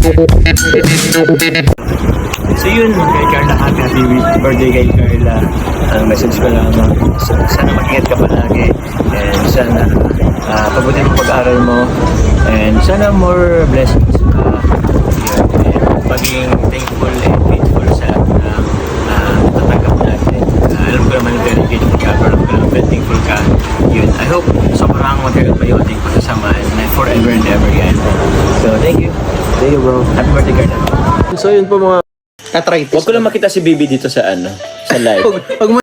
So yun, kay Carla, happy birthday kay Carla. Ang message ko lamang, sana mag-ingat ka palagi. And sana pagutin mo pag-aaral mo. And sana more blessings. And maging thankful and grateful sa tatanggap natin. Alam ko naman very grateful ka, pero alam ko naman very thankful ka. Yun, I hope sobrang mag-ingat pa yung ating pagkasamaan na forever and ever yan. So thank you. Thank you, bro. Happy birthday, Carla. So yun po mga Arthritis. Huwag ko lang makita si Bibi dito sa sa live. Pag mo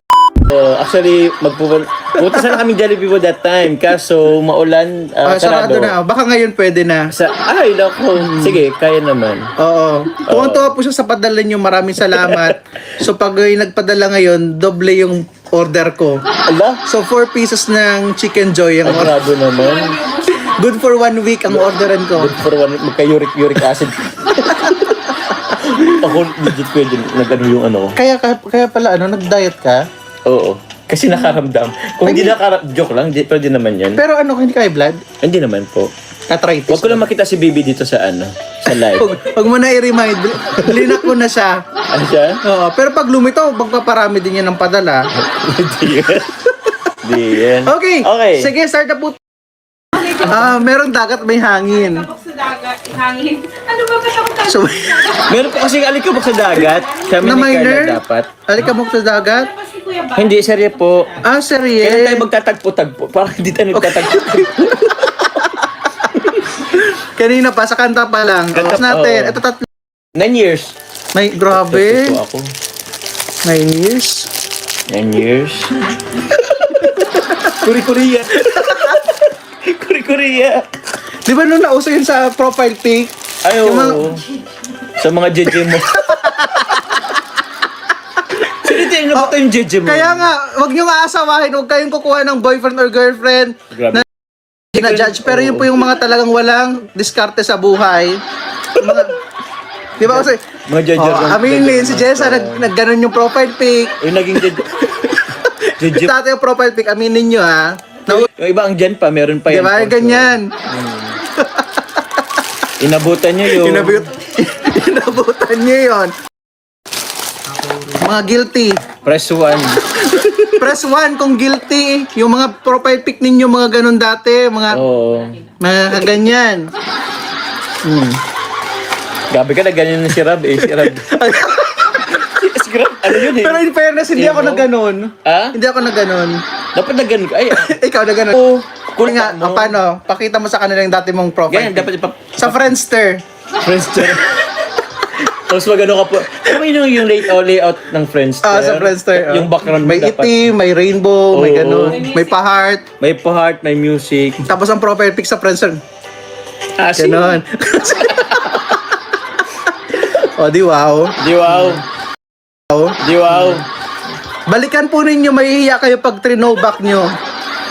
Actually, pupunta sana kami Jollibee po that time. Kaso, maulan, sarado na. Baka ngayon pwede na. Ay, lako. Sige, kaya naman. Oo. Tuwang-tuwa po siya sa padala niyo. Maraming salamat. So pag nagpadala ngayon, doble yung order ko. Ala? So 4 pieces ng Chicken Joy ang order. Agrado naman. Good for 1 week ang orderan ko. Good for one, magka-uric acid. Ako, legit pwede, nag-ano yung ano. Kaya pala nag-diet ka? Oo. Kasi nakaramdam. Kung hindi joke lang, pwede naman yan. Pero hindi ka high blood? Hindi naman po. Arthritis. Huwag ko lang makita si Bibi dito sa sa live. Huwag mo na i-remind. Linak ko na siya. Ano siya? Oo. Pero pag lumitaw, magpaparami din yan ng padala. Hindi yan. Okay. Sige, start na po. Merong dagat, may hangin. Tapos sa dagat, hangin. Ano ba katakot So, Meron po kasing alikabok sa dagat. Kami na ni minor, Carla dapat. alikabok sa dagat. si Kuya Ba? Hindi, serye po. Kailan Serye. tayo magtatagpo-tagpo? Parang hindi tayo nagtatagpo-tagpo. Kanina pa, sa kanta pa lang. Kanta Tapos natin, pa, ito 9 years. may, Ito grabe. po ako. 9 years. 9 years. Kuri-kuriya. Kuri-kuriya. Di ba nung nauso yun sa profile pic? Ay, Yung mga- oo. Sa mga JJ mo. Sinitin na ba ito yung JJ mo? Kaya nga, wag nyo aasawahin, huwag kayong kukuha ng boyfriend or girlfriend Grabe. na judge. Pero yun po yung mga talagang walang diskarte sa buhay. Mga, di ba kasi, Mga JJ. aminin, si Jessa, nagganon yung profile pic. Yung naging JJ. JJ. Dati yung profile pic, aminin nyo ha. Yung iba ang dyan pa, meron pa Di yan. ba, ganyan. Inabutan nyo yung... Inabutan nyo yun. Mga guilty. Press 1. Press 1 kung guilty. Yung mga profile pic ninyo, mga ganun dati. Oo. Mga ganyan. Gabi ka na ganyan na si Rab eh. Si Rab. Si Rab, ano yun eh? Pero in fairness, hindi ako na ganun. Ah? Hindi ako na ganun. Dapat na ganun ka. Ay, Ikaw na ganun. Oo. Kung nga, paano? Pakita mo sa kanila yung dati mong profile ganyan, pic. dapat Sa Friendster. Friendster. Tapos magano ka po. Ano yung layout ng Friendster? Sa Friendster. Yung background may dapat. itim, may rainbow, may Oo. ganun. May pa-heart. May pa-heart, may music. Tapos ang profile pic sa Friendster. Asin. Ganun. O, di wow. Di wow. Di wow. Balikan po ninyo, mahihiya kayo pag trinoback nyo.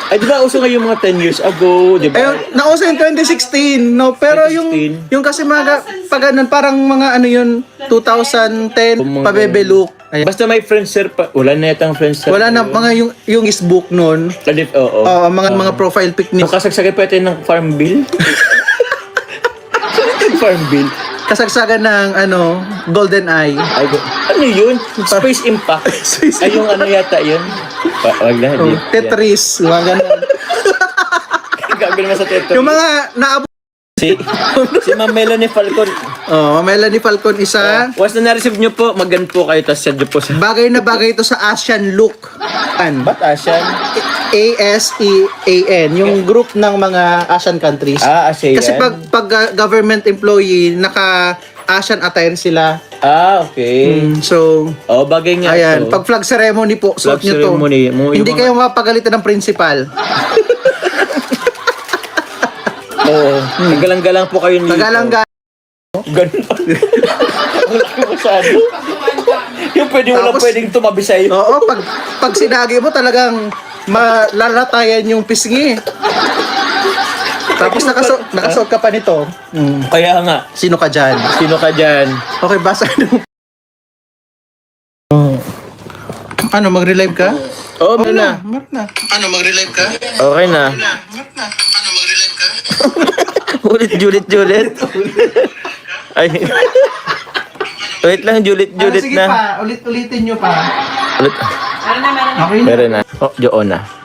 Ay, di ba uso nga yung mga 10 years ago, di ba? Ayun, nauso yung 2016, no? Pero 2016. yung kasi mga, pag ganun, parang mga ano yun, 2010, Mga pabebe look. Ayan. Basta may Friendster pa. Wala na yatang Friendster. Wala na, mga yung isbook nun. Oo. Mga profile pic ni Yung kasagsagay pa ito ng Farm Bill. Farm Bill. kasagsagan ng Golden Eye. Ay, ano yun? Space Impact. Ay, yung ano yata yun? Wag na, Oh, di. Tetris, mga ganun. Gagawin mo sa Tetris. Yung mga naabot. Si Ma'am Melanie Falcon. Melanie Falcon isa. Once na na-receive nyo po, mag-gan po kayo, tapos send nyo po sa... Bagay na bagay ito sa Asian look. Ba't Asian? ASEAN, yung group ng mga Asian countries. ASEAN? Kasi pag government employee, naka-Asian attire sila. Okay. So, Bagay nga ayan, ito. pag flag ceremony po, suot Flag nyo to. ceremony, Hindi kayo mapagalitan ng principal. Galang-galang po kayo nito. Pagalang-galang. Ganun pa. Ang laki masyado. Yung Tapos- pwedeng tumabi sa'yo. Oo, pag sinagi mo talagang malalatayan yung pisngi. Tapos nakasuot ka pa nito. Kaya nga, Sino ka dyan? sino ka dyan? Okay, basa mo. Ano, mag-relive ka? Oo, meron na. Meron na. Ano, mag-relive ka? Okay na. Ano, mag-relive ka? Ulit. Ay. Wait lang, Julit Sige na. pa, ulitin nyo pa. Ulit. Meron na. Okay na. Meron na. Oh, Joon na.